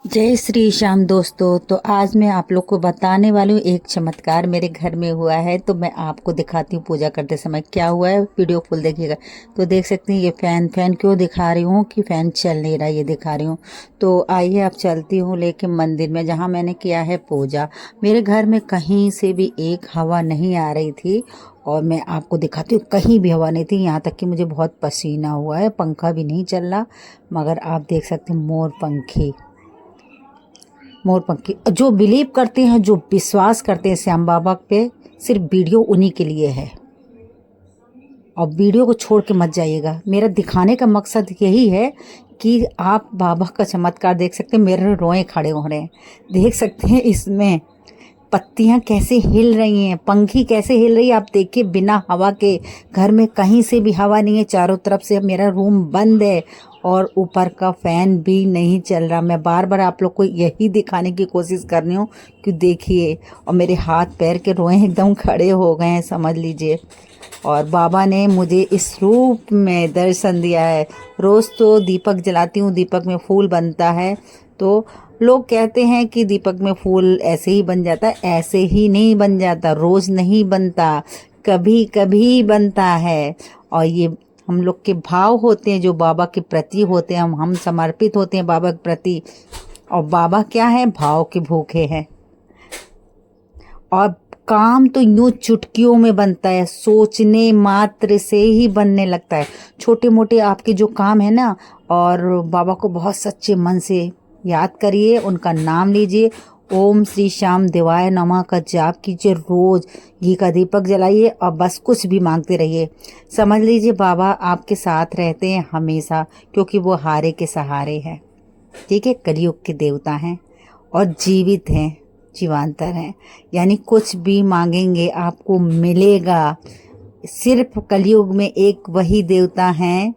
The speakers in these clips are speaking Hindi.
जय श्री श्याम दोस्तों। तो आज मैं आप लोग को बताने वाली हूँ एक चमत्कार मेरे घर में हुआ है। तो मैं आपको दिखाती हूँ पूजा करते समय क्या हुआ है। वीडियो फुल देखिएगा। तो देख सकते हैं ये फैन क्यों दिखा रही हूँ कि फैन चल नहीं रहा, ये दिखा रही हूँ। तो आइए अब चलती हूँ लेके मंदिर में जहाँ मैंने किया है पूजा। मेरे घर में कहीं से भी एक हवा नहीं आ रही थी और मैं आपको दिखाती हूँ कहीं भी हवा नहीं थी। यहाँ तक कि मुझे बहुत पसीना हुआ है, पंखा भी नहीं चल रहा। मगर आप देख सकते हैं मोर पंखी जो बिलीव करते हैं, जो विश्वास करते हैं श्याम बाबा पे, सिर्फ वीडियो उन्हीं के लिए है। और वीडियो को छोड़ के मत जाइएगा। मेरा दिखाने का मकसद यही है कि आप बाबा का चमत्कार देख सकते हैं। मेरे रोए खड़े हो रहे हैं, देख सकते हैं इसमें पत्तियां कैसे हिल रही हैं, पंखी कैसे हिल रही है। आप देखिए बिना हवा के, घर में कहीं से भी हवा नहीं है, चारों तरफ से मेरा रूम बंद है और ऊपर का फैन भी नहीं चल रहा। मैं बार बार आप लोग को यही दिखाने की कोशिश कर रही हूँ कि देखिए। और मेरे हाथ पैर के रोए एकदम खड़े हो गए हैं, समझ लीजिए। और बाबा ने मुझे इस रूप में दर्शन दिया है। रोज़ तो दीपक जलाती हूँ, दीपक में फूल बनता है। तो लोग कहते हैं कि दीपक में फूल ऐसे ही बन जाता है, ऐसे ही नहीं बन जाता, रोज़ नहीं बनता, कभी कभी बनता है। और ये हम लोग के भाव होते हैं जो बाबा के प्रति होते हैं। हम समर्पित होते हैं बाबा के प्रति। और बाबा क्या है, भाव के भूखे हैं। और काम तो यूं चुटकियों में बनता है, सोचने मात्र से ही बनने लगता है। छोटे मोटे आपके जो काम है ना, और बाबा को बहुत सच्चे मन से याद करिए, उनका नाम लीजिए, ओम श्री श्याम देवाय नमः का जाप कीजिए, रोज घी का दीपक जलाइए और बस कुछ भी मांगते रहिए। समझ लीजिए बाबा आपके साथ रहते हैं हमेशा, क्योंकि वो हारे के सहारे हैं। ठीक है, कलयुग के देवता हैं और जीवित हैं, जीवांतर हैं। यानी कुछ भी मांगेंगे आपको मिलेगा। सिर्फ कलयुग में एक वही देवता हैं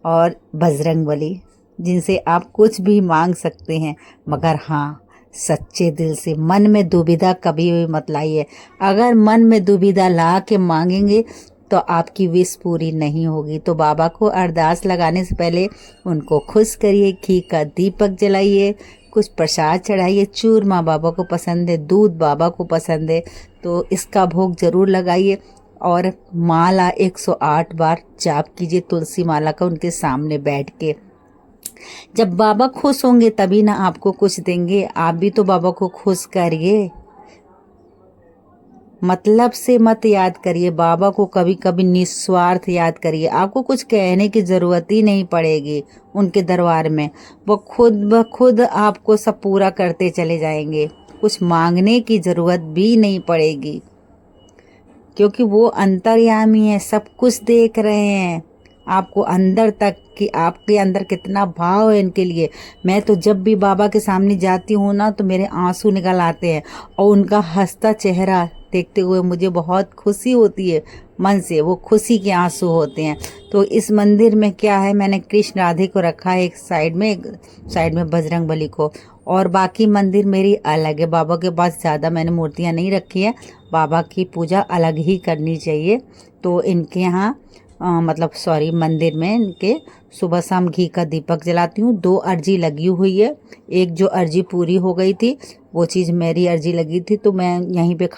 और बजरंगबली, जिनसे आप कुछ भी मांग सकते हैं। मगर हाँ, सच्चे दिल से, मन में दुविधा कभी भी मत लाइए। अगर मन में दुविधा ला के मांगेंगे तो आपकी विश पूरी नहीं होगी। तो बाबा को अरदास लगाने से पहले उनको खुश करिए, घी का दीपक जलाइए, कुछ प्रसाद चढ़ाइए। चूरमा बाबा को पसंद है, दूध बाबा को पसंद है, तो इसका भोग जरूर लगाइए। और माला 108 बार जाप कीजिए, तुलसी माला का, उनके सामने बैठ के। जब बाबा खुश होंगे तभी ना आपको कुछ देंगे। आप भी तो बाबा को खुश करिए, मतलब से मत याद करिए बाबा को। कभी कभी निस्वार्थ याद करिए। आपको कुछ कहने की जरूरत ही नहीं पड़ेगी उनके दरबार में। वो खुद ब खुद आपको सब पूरा करते चले जाएंगे। कुछ मांगने की जरूरत भी नहीं पड़ेगी, क्योंकि वो अंतर्यामी है, सब कुछ देख रहे हैं आपको अंदर तक, कि आपके अंदर कितना भाव है इनके लिए। मैं तो जब भी बाबा के सामने जाती हूँ ना, तो मेरे आंसू निकल आते हैं और उनका हंसता चेहरा देखते हुए मुझे बहुत खुशी होती है मन से। वो खुशी के आंसू होते हैं। तो इस मंदिर में क्या है, मैंने कृष्ण राधे को रखा है एक साइड में बजरंग बली को, और बाकी मंदिर मेरी अलग है। बाबा के पास ज़्यादा मैंने मूर्तियाँ नहीं रखी है। बाबा की पूजा अलग ही करनी चाहिए। तो इनके यहाँ मंदिर में इनके सुबह शाम घी का दीपक जलाती हूँ। 2 अर्जी लगी हुई है। एक जो अर्जी पूरी हो गई थी, वो चीज़ मेरी अर्जी लगी थी, तो मैं यहीं पे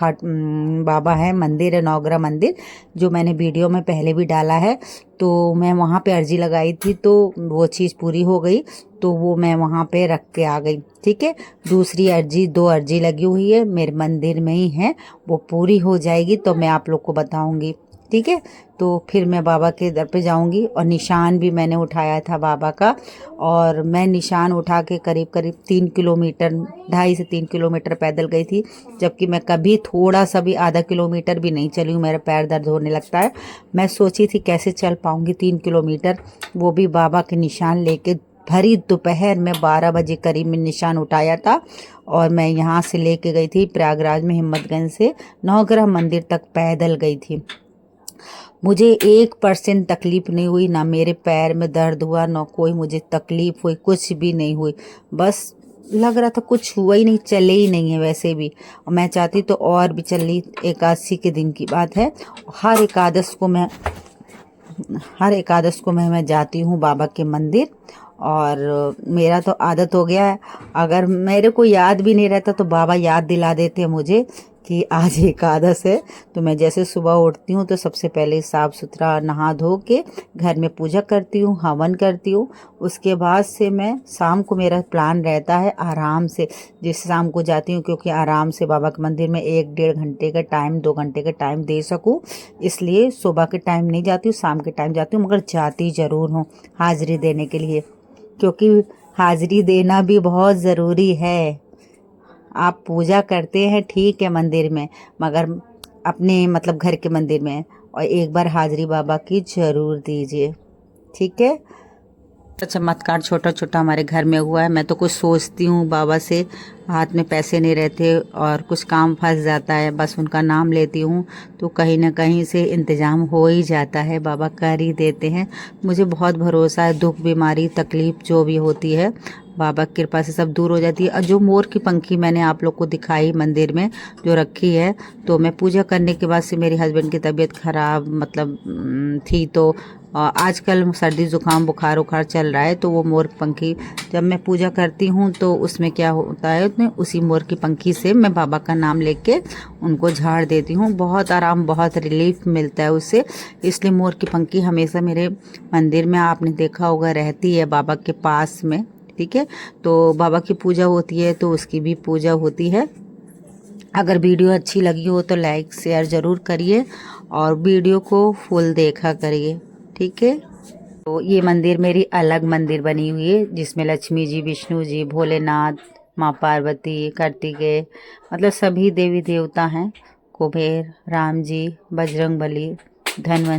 बाबा है, मंदिर है, नवग्रह मंदिर, जो मैंने वीडियो में पहले भी डाला है। तो मैं वहाँ पे अर्जी लगाई थी, तो वो चीज़ पूरी हो गई, तो वो मैं वहाँ पे रख के आ गई। ठीक है, दूसरी अर्जी, 2 अर्जी लगी हुई है मेरे मंदिर में ही है, वो पूरी हो जाएगी तो मैं आप लोग को बताऊँगी। ठीक है, तो फिर मैं बाबा के दर पे जाऊंगी। और निशान भी मैंने उठाया था बाबा का, और मैं निशान उठा के करीब 3 किलोमीटर, 2.5 से 3 किलोमीटर पैदल गई थी। जबकि मैं कभी थोड़ा सा भी आधा किलोमीटर भी नहीं चली हूँ, मेरा पैर दर्द होने लगता है। मैं सोची थी कैसे चल पाऊंगी 3 किलोमीटर, वो भी बाबा के निशान लेके। भरी दोपहर में 12 बजे करीब में निशान उठाया था, और मैं यहाँ से लेके गई थी प्रयागराज में, हिम्मतगंज से नवग्रह मंदिर तक पैदल गई थी। मुझे 1% तकलीफ नहीं हुई, ना मेरे पैर में दर्द हुआ, ना कोई मुझे तकलीफ हुई, कुछ भी नहीं हुई। बस लग रहा था कुछ हुआ ही नहीं, चले ही नहीं है वैसे भी। और मैं चाहती तो और भी चल ली। एकादशी के दिन की बात है। हर एकादश को मैं जाती हूँ बाबा के मंदिर, और मेरा तो आदत हो गया है, अगर मेरे को याद भी नहीं रहता तो बाबा याद दिला देते हैं मुझे कि आज एकादश है। तो मैं जैसे सुबह उठती हूँ तो सबसे पहले साफ़ सुथरा नहा धो के घर में पूजा करती हूँ, हवन करती हूँ। उसके बाद से मैं शाम को, मेरा प्लान रहता है आराम से, जिस शाम को जाती हूँ क्योंकि आराम से बाबा के मंदिर में 1-1.5 घंटे का टाइम, 2 घंटे का टाइम दे सकूँ, इसलिए सुबह के टाइम नहीं जाती हूँ, शाम के टाइम जाती हूँ, मगर जाती ज़रूर हूँ हाज़िरी देने के लिए, क्योंकि हाज़िरी देना भी बहुत ज़रूरी है। आप पूजा करते हैं ठीक है मंदिर में, मगर अपने मतलब घर के मंदिर में, और एक बार हाज़िरी बाबा की ज़रूर दीजिए, ठीक है। चमत्कार छोटा छोटा हमारे घर में हुआ है। मैं तो कुछ सोचती हूँ बाबा से, हाथ में पैसे नहीं रहते और कुछ काम फंस जाता है, बस उनका नाम लेती हूँ तो कहीं ना कहीं से इंतज़ाम हो ही जाता है, बाबा कर ही देते हैं। मुझे बहुत भरोसा है, दुख बीमारी तकलीफ़ जो भी होती है बाबा की कृपा से सब दूर हो जाती है। और जो मोर की पंखी मैंने आप लोग को दिखाई मंदिर में जो रखी है, तो मैं पूजा करने के बाद से मेरे हस्बैंड की तबीयत ख़राब मतलब थी, तो आजकल सर्दी ज़ुकाम बुखार उखार चल रहा है, तो वो मोर पंखी जब मैं पूजा करती हूँ तो उसमें क्या होता है, उसमें उसी मोर की पंखी से मैं बाबा का नाम लेके उनको झाड़ देती हूँ। बहुत आराम, बहुत रिलीफ मिलता है उससे, इसलिए मोर की पंखी हमेशा मेरे मंदिर में, आपने देखा होगा, रहती है बाबा के पास में, ठीक है। तो बाबा की पूजा होती है तो उसकी भी पूजा होती है। अगर वीडियो अच्छी लगी हो तो लाइक शेयर ज़रूर करिए और वीडियो को फुल देखा करिए, ठीक है। तो ये मंदिर मेरी अलग मंदिर बनी हुई है, जिसमें लक्ष्मी जी, विष्णु जी, भोलेनाथ, माँ पार्वती, कार्तिकेय, मतलब सभी देवी देवता हैं, कुबेर, राम जी, बजरंगबली, धन्वंतरी।